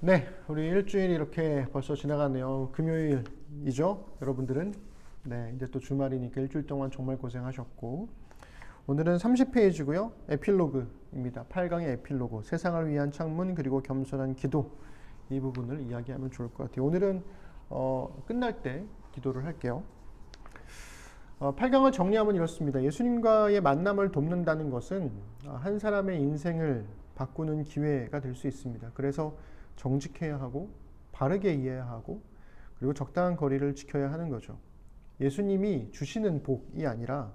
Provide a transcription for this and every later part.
네, 우리 일주일이 이렇게 벌써 지나가네요. 금요일이죠, 여러분들은. 네, 이제 또 주말이니까 일주일 동안 정말 고생하셨고, 오늘은 30페이지고요. 에필로그입니다. 8강의 에필로그, 세상을 위한 창문 그리고 겸손한 기도, 이 부분을 이야기하면 좋을 것 같아요. 오늘은 끝날 때 기도를 할게요. 8강을 정리하면 이렇습니다. 예수님과의 만남을 돕는다는 것은 한 사람의 인생을 바꾸는 기회가 될 수 있습니다. 그래서 정직해야 하고 바르게 이해해야 하고 그리고 적당한 거리를 지켜야 하는 거죠. 예수님이 주시는 복이 아니라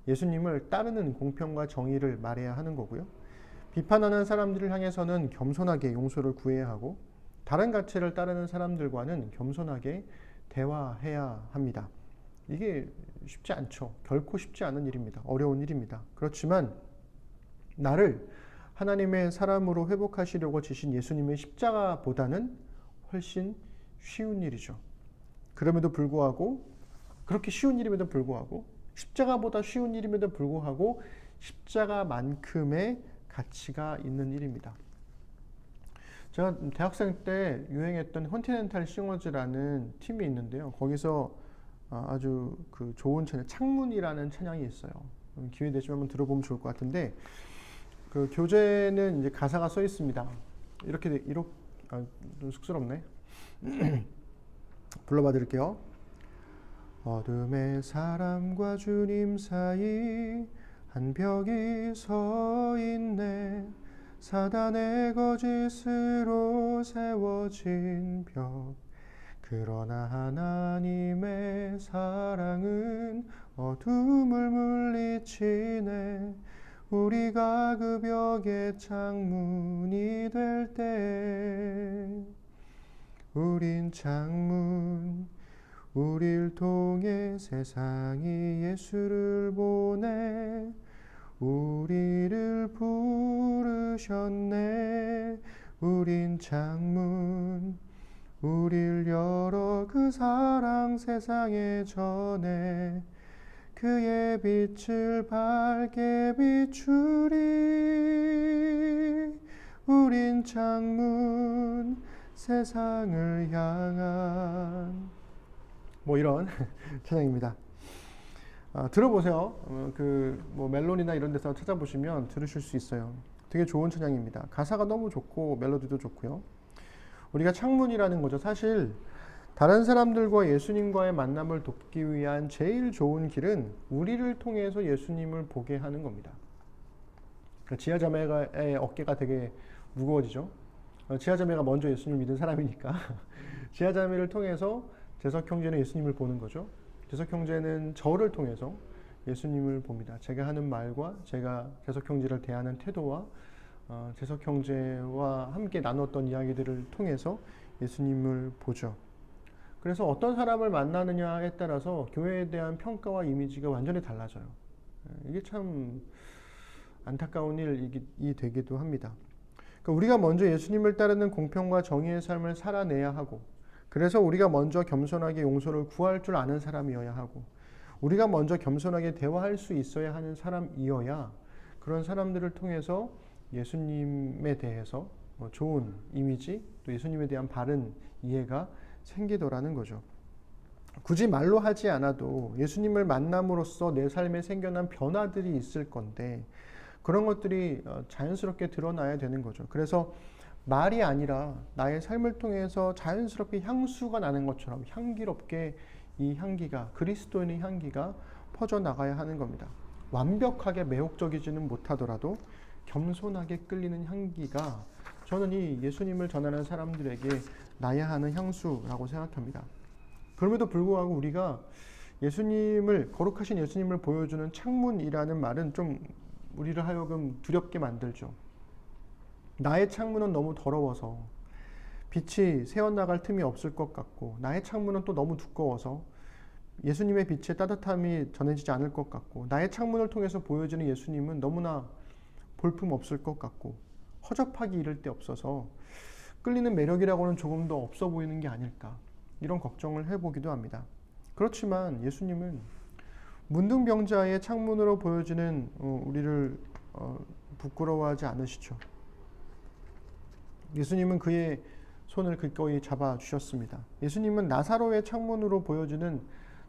예수님을 따르는 공평과 정의를 말해야 하는 거고요. 비판하는 사람들을 향해서는 겸손하게 용서를 구해야 하고 다른 가치를 따르는 사람들과는 겸손하게 대화해야 합니다. 이게 쉽지 않죠. 결코 쉽지 않은 일입니다. 어려운 일입니다. 그렇지만 나를 하나님의 사람으로 회복하시려고 지신 예수님의 십자가보다는 훨씬 쉬운 일이죠. 그럼에도 불구하고 그렇게 쉬운 일임에도 불구하고 십자가보다 쉬운 일임에도 불구하고 십자가만큼의 가치가 있는 일입니다. 제가 대학생 때 유행했던 컨티넨탈 싱어즈라는 팀이 있는데요. 거기서 아주 그 좋은 찬양, 창문이라는 찬양이 있어요. 기회 되시면 한번 들어보면 좋을 것 같은데 그 교재는 이제 가사가 써 있습니다. 이렇게 좀 쑥스럽네. 불러봐 드릴게요. 어둠의 사람과 주님 사이 한 벽이 서 있네. 사단의 거짓으로 세워진 벽. 그러나 하나님의 사랑은 어둠을 물리치네. 우리가 그 벽의 창문이 될 때 우린 창문, 우릴 통해 세상이 예수를 보내. 우리를 부르셨네. 우린 창문, 우릴 열어 그 사랑 세상에 전해. 그의 빛을 밝게 비추리. 우린 창문, 세상을 향한 이런 찬양입니다. 들어보세요. 멜론이나 이런 데서 찾아보시면 들으실 수 있어요. 되게 좋은 찬양입니다. 가사가 너무 좋고 멜로디도 좋고요. 우리가 창문이라는 거죠. 사실 다른 사람들과 예수님과의 만남을 돕기 위한 제일 좋은 길은 우리를 통해서 예수님을 보게 하는 겁니다. 지하자매의 어깨가 되게 무거워지죠. 지하자매가 먼저 예수님을 믿은 사람이니까 지하자매를 통해서 재석 형제는 예수님을 보는 거죠. 재석 형제는 저를 통해서 예수님을 봅니다. 제가 하는 말과 제가 재석 형제를 대하는 태도와 재석 형제와 함께 나눴던 이야기들을 통해서 예수님을 보죠. 그래서 어떤 사람을 만나느냐에 따라서 교회에 대한 평가와 이미지가 완전히 달라져요. 이게 참 안타까운 일이 되기도 합니다. 그러니까 우리가 먼저 예수님을 따르는 공평과 정의의 삶을 살아내야 하고, 그래서 우리가 먼저 겸손하게 용서를 구할 줄 아는 사람이어야 하고, 우리가 먼저 겸손하게 대화할 수 있어야 하는 사람이어야 그런 사람들을 통해서 예수님에 대해서 좋은 이미지, 또 예수님에 대한 바른 이해가 생기더라는 거죠. 굳이 말로 하지 않아도 예수님을 만남으로써 내 삶에 생겨난 변화들이 있을 건데 그런 것들이 자연스럽게 드러나야 되는 거죠. 그래서 말이 아니라 나의 삶을 통해서 자연스럽게 향수가 나는 것처럼 향기롭게 이 향기가, 그리스도인의 향기가 퍼져나가야 하는 겁니다. 완벽하게 매혹적이지는 못하더라도 겸손하게 끌리는 향기가 저는 이 예수님을 전하는 사람들에게 나야 하는 향수라고 생각합니다. 그럼에도 불구하고 우리가 거룩하신 예수님을 보여주는 창문이라는 말은 좀 우리를 하여금 두렵게 만들죠. 나의 창문은 너무 더러워서 빛이 새어나갈 틈이 없을 것 같고, 나의 창문은 또 너무 두꺼워서 예수님의 빛의 따뜻함이 전해지지 않을 것 같고, 나의 창문을 통해서 보여지는 예수님은 너무나 볼품 없을 것 같고, 허접하기 이를 데 없어서 끌리는 매력이라고는 조금 더 없어 보이는 게 아닐까, 이런 걱정을 해보기도 합니다. 그렇지만 예수님은 문둥병자의 창문으로 보여지는 우리를 부끄러워하지 않으시죠. 예수님은 그의 손을 기꺼이 잡아주셨습니다. 예수님은 나사로의 창문으로 보여주는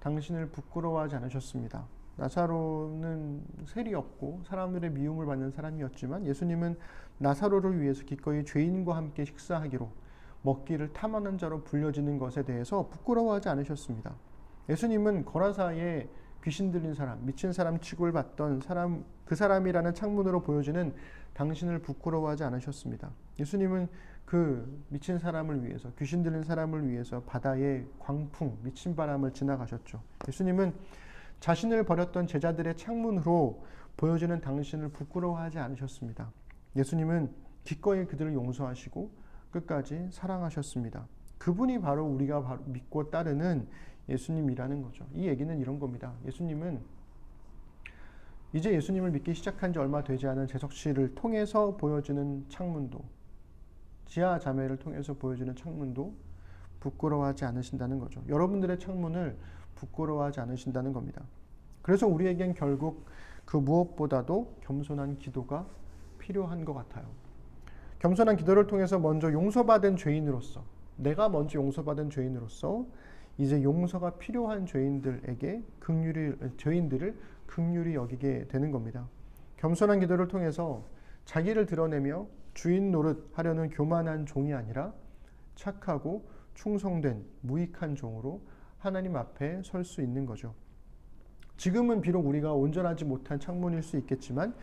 당신을 부끄러워하지 않으셨습니다. 나사로는 셀이 없고 사람들의 미움을 받는 사람이었지만 예수님은 나사로를 위해서 기꺼이 죄인과 함께 식사하기로 먹기를 탐하는 자로 불려지는 것에 대해서 부끄러워하지 않으셨습니다. 예수님은 거라사에 귀신 들린 사람, 미친 사람 취급을 받던 사람, 그 사람이라는 창문으로 보여주는 당신을 부끄러워하지 않으셨습니다. 예수님은 그 미친 사람을 위해서, 귀신 들린 사람을 위해서 바다의 광풍, 미친 바람을 지나가셨죠. 예수님은 자신을 버렸던 제자들의 창문으로 보여주는 당신을 부끄러워하지 않으셨습니다. 예수님은 기꺼이 그들을 용서하시고 끝까지 사랑하셨습니다. 그분이 바로 우리가 믿고 따르는 예수님이라는 거죠. 이 얘기는 이런 겁니다. 예수님은 이제 예수님을 믿기 시작한 지 얼마 되지 않은 재석 씨를 통해서 보여주는 창문도, 지하 자매를 통해서 보여주는 창문도 부끄러워하지 않으신다는 거죠. 여러분들의 창문을 부끄러워하지 않으신다는 겁니다. 그래서 우리에겐 결국 그 무엇보다도 겸손한 기도가 필요한 것 같아요. 겸손한 기도를 통해서 먼저 용서받은 죄인으로서, 내가 먼저 용서받은 죄인으로서 이제 용서가 필요한 죄인들을 긍휼히 여기게 되는 겁니다. 겸손한 기도를 통해서 자기를 드러내며 주인 노릇하려는 교만한 종이 아니라 착하고 충성된 무익한 종으로 하나님 앞에 설 수 있는 거죠. 지금은 비록 우리가 온전하지 못한 창문일 수 있겠지만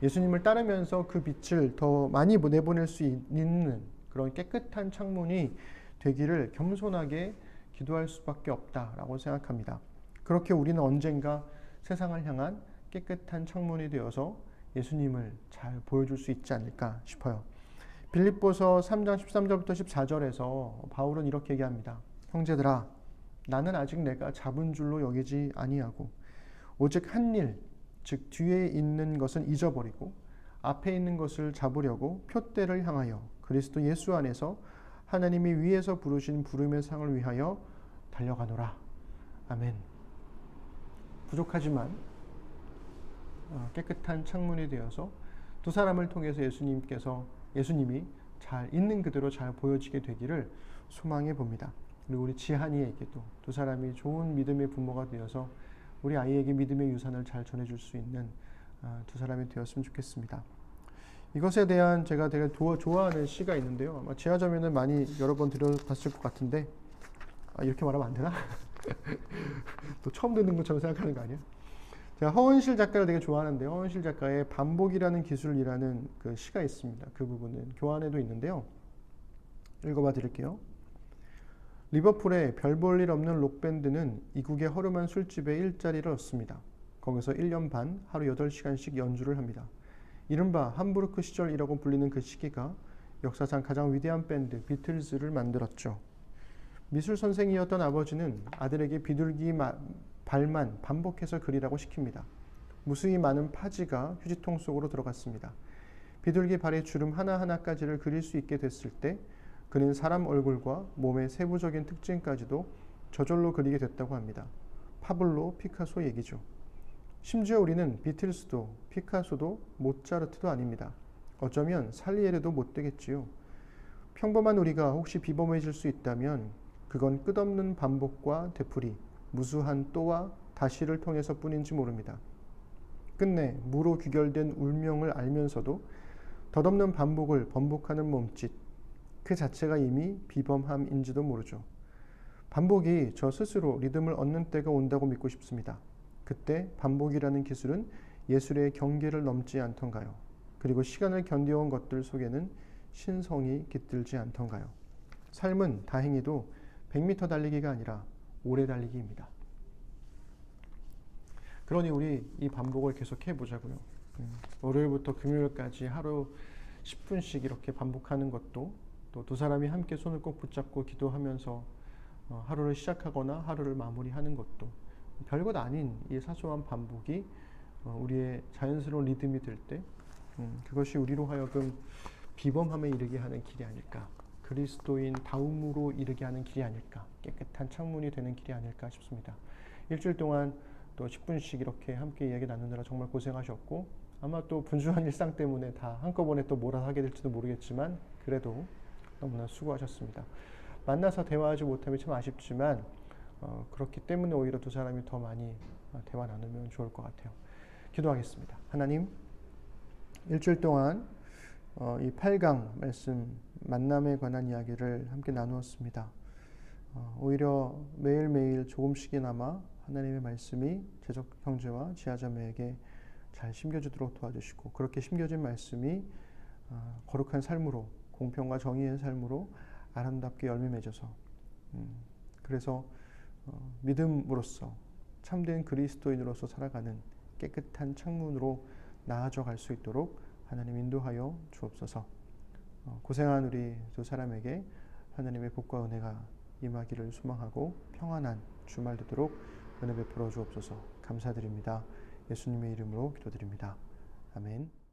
예수님을 따르면서 그 빛을 더 많이 내보낼 수 있는 그런 깨끗한 창문이 되기를 겸손하게 기도할 수밖에 없다라고 생각합니다. 그렇게 우리는 언젠가 세상을 향한 깨끗한 창문이 되어서 예수님을 잘 보여줄 수 있지 않을까 싶어요. 빌립보서 3장 13절부터 14절에서 바울은 이렇게 얘기합니다. 형제들아, 나는 아직 내가 잡은 줄로 여기지 아니하고 오직 한 일, 즉 뒤에 있는 것은 잊어버리고 앞에 있는 것을 잡으려고 표대를 향하여 그리스도 예수 안에서 하나님이 위에서 부르신 부름의 상을 위하여 달려가노라. 아멘. 부족하지만 깨끗한 창문이 되어서 두 사람을 통해서 예수님이 잘 있는 그대로 잘 보여지게 되기를 소망해 봅니다. 그리고 우리 지한이에게도 두 사람이 좋은 믿음의 부모가 되어서 우리 아이에게 믿음의 유산을 잘 전해줄 수 있는 두 사람이 되었으면 좋겠습니다. 이것에 대한 제가 되게 좋아하는 시가 있는데요. 아마 지하자매는 많이 여러 번 들어봤을 것 같은데 이렇게 말하면 안 되나? 또 처음 듣는 것처럼 생각하는 거 아니에요? 제가 허은실 작가를 되게 좋아하는데요. 허은실 작가의 반복이라는 기술이라는 그 시가 있습니다. 그 부분은 교환에도 있는데요. 읽어봐 드릴게요. 리버풀의 별 볼 일 없는 록밴드는 이국의 허름한 술집에 일자리를 얻습니다. 거기서 1년 반 하루 8시간씩 연주를 합니다. 이른바 함부르크 시절이라고 불리는 그 시기가 역사상 가장 위대한 밴드 비틀즈를 만들었죠. 미술 선생이었던 아버지는 아들에게 비둘기 발만 반복해서 그리라고 시킵니다. 무수히 많은 파지가 휴지통 속으로 들어갔습니다. 비둘기 발의 주름 하나하나까지를 그릴 수 있게 됐을 때 그는 사람 얼굴과 몸의 세부적인 특징까지도 저절로 그리게 됐다고 합니다. 파블로 피카소 얘기죠. 심지어 우리는 비틀스도 피카소도 모차르트도 아닙니다. 어쩌면 살리에르도 못 되겠지요. 평범한 우리가 혹시 비범해질 수 있다면 그건 끝없는 반복과 되풀이, 무수한 또와 다시를 통해서 뿐인지 모릅니다. 끝내 무로 귀결된 울명을 알면서도 덧없는 반복을 번복하는 몸짓, 그 자체가 이미 비범함인지도 모르죠. 반복이 저 스스로 리듬을 얻는 때가 온다고 믿고 싶습니다. 그때 반복이라는 기술은 예술의 경계를 넘지 않던가요? 그리고 시간을 견뎌온 것들 속에는 신성이 깃들지 않던가요? 삶은 다행히도 100m 달리기가 아니라 오래 달리기입니다. 그러니 우리 이 반복을 계속 해보자고요. 월요일부터 금요일까지 하루 10분씩 이렇게 반복하는 것도 또 두 사람이 함께 손을 꼭 붙잡고 기도하면서 하루를 시작하거나 하루를 마무리하는 것도 별것 아닌 이 사소한 반복이 우리의 자연스러운 리듬이 될 때 그것이 우리로 하여금 비범함에 이르게 하는 길이 아닐까, 그리스도인 다움으로 이르게 하는 길이 아닐까, 깨끗한 창문이 되는 길이 아닐까 싶습니다. 일주일 동안 또 10분씩 이렇게 함께 이야기 나누느라 정말 고생하셨고 아마 또 분주한 일상 때문에 다 한꺼번에 또 몰아서 하게 될지도 모르겠지만 그래도 너무나 수고하셨습니다. 만나서 대화하지 못하면 참 아쉽지만 그렇기 때문에 오히려 두 사람이 더 많이 대화 나누면 좋을 것 같아요. 기도하겠습니다. 하나님, 일주일 동안 이 8강 말씀 만남에 관한 이야기를 함께 나누었습니다. 오히려 매일매일 조금씩이나마 하나님의 말씀이 제적 형제와 지하자매에게 잘 심겨지도록 도와주시고, 그렇게 심겨진 말씀이 거룩한 삶으로, 공평과 정의의 삶으로 아름답게 열매 맺어서 그래서 믿음으로써 참된 그리스도인으로서 살아가는 깨끗한 창문으로 나아져 갈 수 있도록 하나님 인도하여 주옵소서. 고생한 우리 두 사람에게 하나님의 복과 은혜가 임하기를 소망하고 평안한 주말 되도록 은혜 베풀어 주옵소서. 감사드립니다. 예수님의 이름으로 기도드립니다. 아멘.